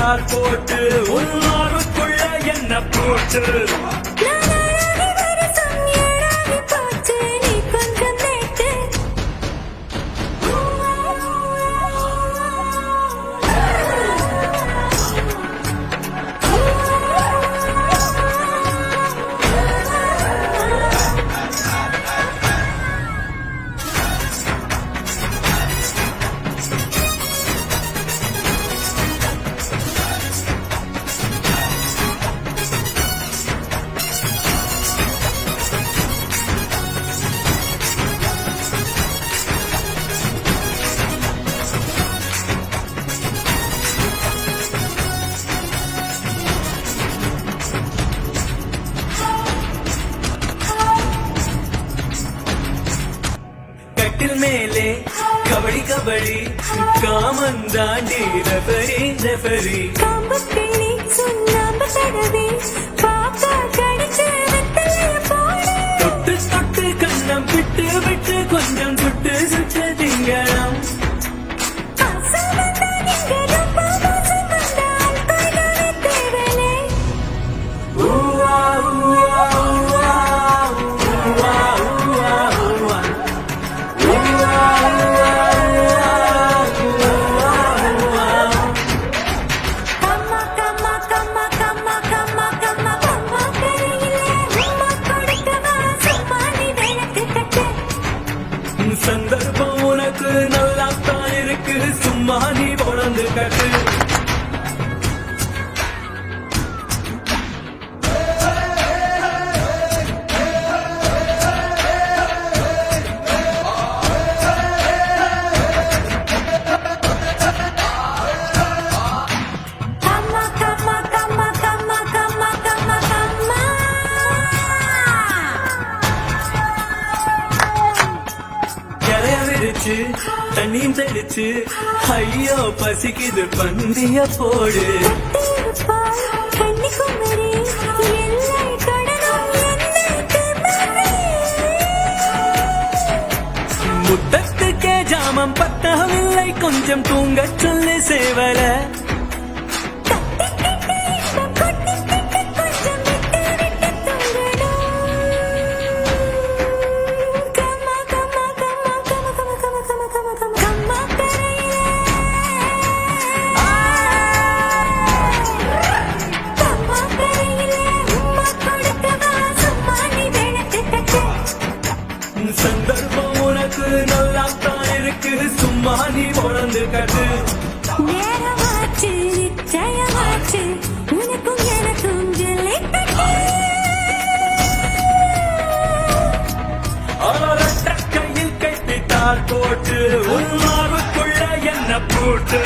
தார் போட்டு உன்னாருக்குள்ள என்ன போட்டு மேலே கபடி கபடி காமன் தாண்டி ரெஃபரி ரெஃபரி காம்பு கிளி சுண்ணாம்பு தடவி பாப்பா கடிச்சு தொட்டு தொட்டு கண்ணம் விட்டு விட்டு கொஞ்சம் சுட்டு சுட்டு திங்கலாம் சந்தர்ப்பம் உனக்கு நல்லாத்தான் இருக்கு சும்மா நீ பொழந்து கட்டு தண்ணீர் தெளிச்சு ஐயோ பசிக்குது பந்திய போடு முத்தத்துக்கே ஜாமம் பத்தவில்லை கொஞ்சம் தூங்க சொல்லி சேவல சந்தர்ப்பம் உனக்கு நல்லாத்தான் இருக்கு சும்மா நீ பொழந்து கட்டு நேரமாச்சு நிச்சயமாச்சு உனக்கும் எனக்கும் கையில் கட்டி தார் போட்டு உன்னாருக்குள்ள என்ன போட்டு